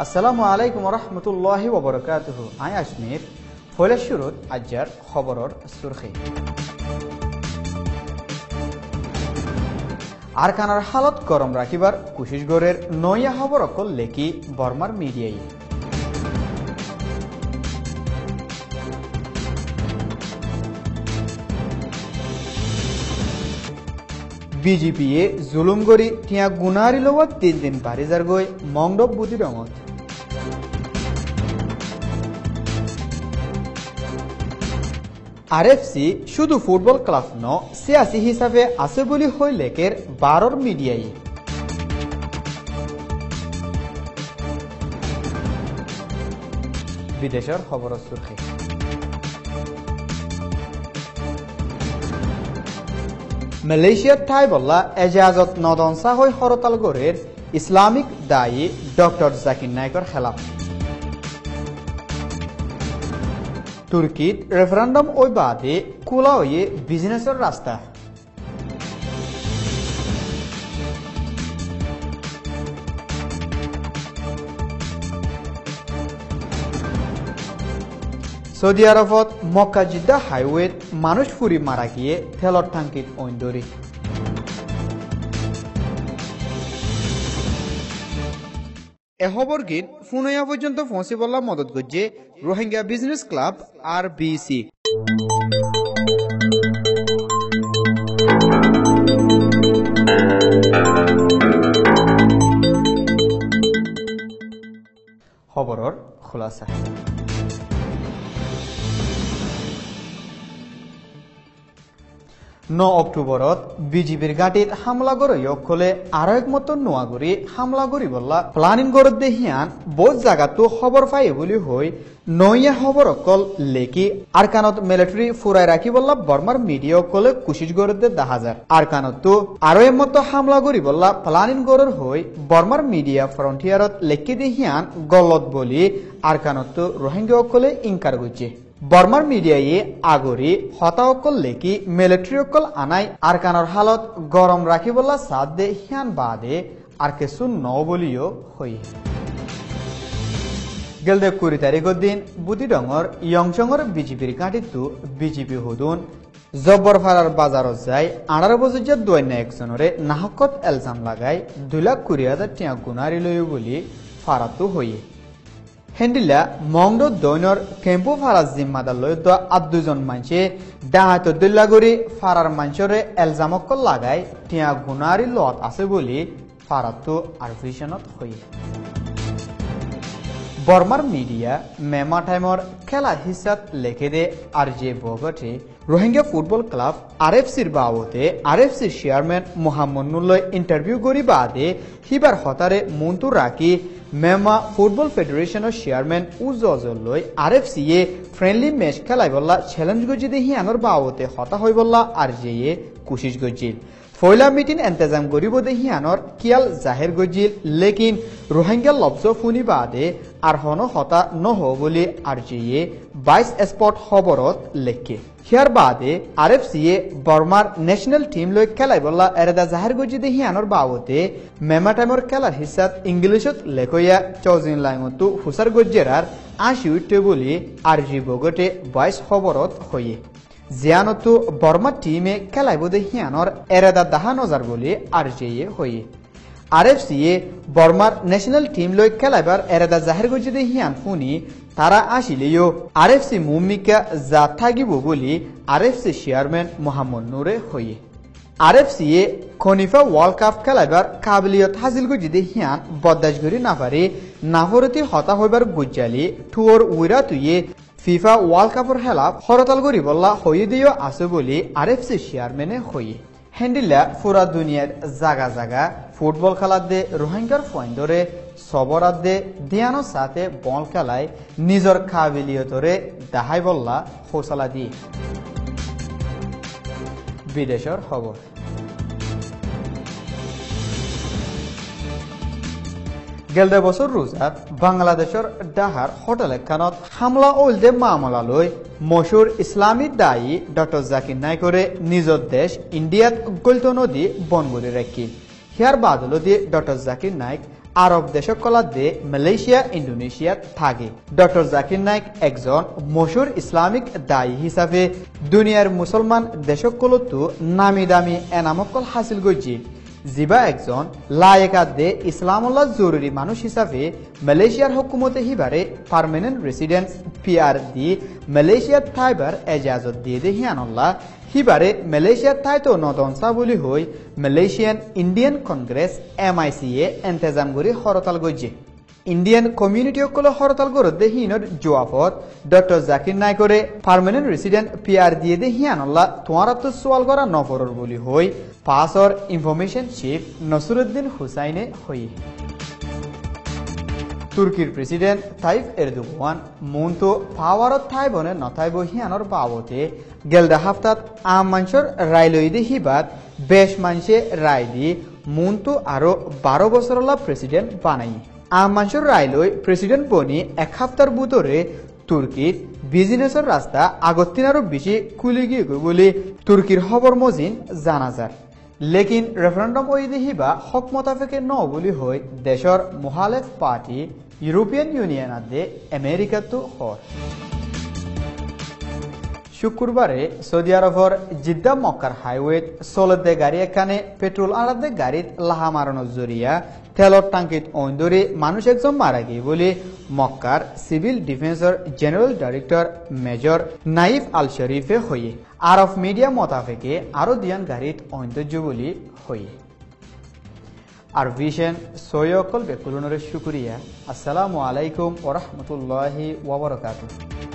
আসসালামু আলাইকুম রহমতুল্লাহি ওবরকাতুহু। আই আজমির ফলে শুরুত আজ্জার খবরর সুরখি। আরকানার হালত গরম রাখিবার কুশিসগড়ের নয়া খবর অকল লেকি বর্মার মিডিয়াই। বিজেপি এ জুলুম গড়ি টিয়া গুনারি লগত 3 দিন বারিজার গই মংডব বুদ্ধি রঙত। আরএফসি শুধু ফুটবল ক্লাব ন সিয়াসি হিসাবে আছে বলি হই লেকের 12 মিডিয়াই। বিদেশের খবর সুরখি। মালয়েশিয়ার ঠাই বল্লা এজাজত নদনসা হই হরতালগড়ের ইসলামিক দায়ী ডক্টর জাকির নাইকর খেলাফ। তুর্কিত রেফারেন্ডাম ওই বাদে খোলা হয়ে বিজনেসের রাস্তা। সৌদি আরবত মক্কা জিদ্দা হাইওয়েত মানুষ ফুরি মারা গিয়ে তেলর টাঙ্কিত ঐন্দরি। এ খবর গীত ফুনয়া পর্যন্ত পৌঁছে বলা মদত করছে রোহিঙ্গা বিজনেস ক্লাব RBC। খবরর খোলাসা। 9 অক্টোবরত বিজেপির গাটিত হামলা গড়ই অকলে আরো একমত নোয়াগুড়ি হামলা গড়ি বললা প্লানিং গড়ত দেহিয়ান বহুত জায়গাতো খবর পাই বলি হই নইয়া খবর অকল লেকি আরকানত মিলিটারি ফুরাই রাখি বললা বর্মার মিডিয়া অকলে কুশিস গড়ত দেখা যায়। আরকানত আরো একমত হামলা গড়ি বললা প্লানিং গড়র হই বর্মার মিডিয়া ফ্রন্টিয়ারত লেকি দেহিয়ান গলত বলি আরকানত রোহিঙ্গা অকলে ইনকার করছে। বর্মার মিডিয়ায় আগরি হতাঅকল লেকি মিলিটারি অকল আনাই আরকানর হালত গরম রাখি বলা সাদ দে হিয়ান বাদে আর কিছু ন বলিও হই। গেলদে 20 তারিখের দিন বুতি ডঙর ইয়ংচঙর বিজেপির কাটিতু বিজেপি হুদুন জব্বরফারার বাজারত যাই 18 বছর দৈন্য একজনরে নাহকত এলজাম লাগাই 2,20,000 টিয়া গুনারি লই বলি ফারাতু হইয়ে। হেন্ডিলা মংড দৈনর কেম্পু ফারাজ জিম্মাদার লই দ 2জন মানছে ডাহাত দুল্লাগুড়ি ফারার মানছরে এলজামকল লাগাই টিয়া গুনারি লত আছে বলি ফারাতু আরভিশনত হই। বর্মার মিডিয়া মেমা টাইমর খেলা হিসাব লেখে দে আর যে বগটে রোহিঙ্গা ফুটবল ক্লাব RFCর বাবতে RFCর চেয়ারম্যান মোহাম্মদ নুল্লয় ইন্টারভিউ করি বাদে হিবার হতারে মন্তু রাখি মেমা ফুটবল ফেডারেশনের চেয়ারম্যান উজজলয় RFC এ ফ্রেন্ডলি ম্যাচ খেলাই বললা চ্যালেঞ্জ গজি দেহি আনর বাবতে হতা হই বললা আর যে কুশিস গজিল। ফয়লা মিটিং এন্তেজাম করিব দেহি আনর কিয়াল জাহের গজিল লেকিন রোহিঙ্গা লব্জ ফুনি বাদে আর হন হতা নহ বলি আর যে 22 স্পট খবরত লেখে। হিয়ার বাদে RFC এ বর্মার ন্যাশনাল টিম লই খেলাই বললা এরেদা জাহের গজি দেহি আনর বাবতে মেমাটাইমর খেলার হিসাব ইংলিশত লেখইয়া চৌজিন লাইমতু হুসার গজ্জেরার 80 উঠে বলি আর জি বগটে 22 খবরত হইয়ে। জিয়ানতু বর্মা টিমে খেলাইব দেহি আনর এরেদা দাহা নজার বলি আর যে হইয়ে। RFC এ বর্মার ন্যাশনাল টিম লই খেলাইবার এরেদা জাহের গজি দেহি আন ফুনি তারা আসিলেও RFC মুমিকা যা থাকিব বলি RFC চেয়ারম্যান মোহাম্মদ নুরে হইয়ে। RFC এ খনিফা ওয়ার্ল্ড কাপ খেলাইবার কাবিলিয়ত হাসিল গজি দেহিয়ান বদাস গরি নাফারে নাফরতি হতা হইবার গুজ্জালি টুর উইরা তুইয়ে ফিফা ওয়ার্ল্ড কাপর খেলাফ হরতাল গরি বললা হইয়ে দিও আছে বলি RFC চেয়ারম্যানে হইয়ে। হেন্ডিলা পুরা দুনিয়ার জাগা জাগা ফুটবল খেলার দে রোহিঙ্গার ফয়েন্দরে সবরাত দে দিয়ানোর সাথে বল খেলায় নিজের কাবিলিয়তরে দাহাই বললা হোসলা দিয়ে। বিদেশের খবর। গেলদে বছর রোজাত বাংলাদেশের ডাহার হোটেল এখানত হামলা ওলদে মামলা লই মশুর ইসলামী দায়ী ডক্টর জাকির নাইকরে নিজের দেশ ইন্ডিয়াত গলতো নদী বন করে রাখি। হিয়ার বাদল দিয়ে ডক্টর জাকির নাইক আরব দেশকলাদে মালয়েশিয়া ইন্দোনেশিয়া থাকে ডক্টর জাকির নাইক একজন মশুর ইসলামিক দায়ী হিসাবে দুনিয়ার মুসলমান দেশকলতো নামি দামি এনামকল হাসিল গইছে জিবা একজন লায়েকাদে ইসলামুল্লাহ জরুরি মানুষ হিসাবে মালয়েশিয়ার হুকুমতে হিবারে পার্মানেন্ট রেসিডেন্স পিআর দি মালয়েশিয়ার থাইবার এজাজত দিয়ে দে হিয়ানুল্লাহ হিবারে মালয়েশিয়ার থাইতো নদনসা বলি হই মালয়েশিয়ান ইন্ডিয়ান কংগ্রেস MICA এন্তেজাম করি হরতাল গইছে ইন্ডিয়ান কমিউনিটি সকল হরতাল গরদে হিনর জোয়াফত ডক্টর জাকির নাইকরে পার্মানেন্ট রেসিডেন্ট পিআর দিয়ে দে হিয়ানুল্লাহ তোমারা তো সোয়াল করা নফরর বলি হই পাসর ইনফরমেশন চিফ নসরুদ্দিন হুসাইনে হই তুর্কির প্রেসিডেন্ট তাইপ এরদোগান মুনতো পাওয়ারত থাইবনে নথাইব হিয়ানর বাবতে গেলদা হাফতাত আম মানুষের রায় লইদে হিবাত বেশ মানুষে রায় দি মুনতো আরো 12 বছরলা প্রেসিডেন্ট বানাই আম মানুষের রায় লই প্রেসিডেন্ট বনি এক সপ্তাহের ভিতরে তুর্কির বিজনেসের রাস্তা আগতিন আরো বেশি খুলে গিয়ে বলে তুর্কির খবর মজিন জানা যায় লেকিন রেফারেন্ডাম ওইদে হিবা হক মোতাবেকে ন বলি হই দেশের মুহালেফ পার্টি ইউরোপিয়ান ইউনিয়ন আদে আমেরিকা তো হর শুক্রবারে সৌদি আরবর জিদ্দা মক্কার হাইওয়েত চলতে গাড়ি এখানে পেট্রোল আলাদে গাড়িত লাহা মারানোর জরিয়া তেলর টাঙ্কিত অন্দরে মানুষ একজন মারা গিয়ে বলে মক্কার সিভিল ডিফেন্সর general director major Naif Al শরীফে হইয়ে আরব মিডিয়া মোতাবেকে আরো দিয়ান গাড়িত অন্তর্য বলি হইয়ে আর ভিশন সৈয়কল বেকুলনের শুক্রিয়া আসসালামু আলাইকুম ওয়া রাহমাতুল্লাহি ওয়া বারাকাতুহু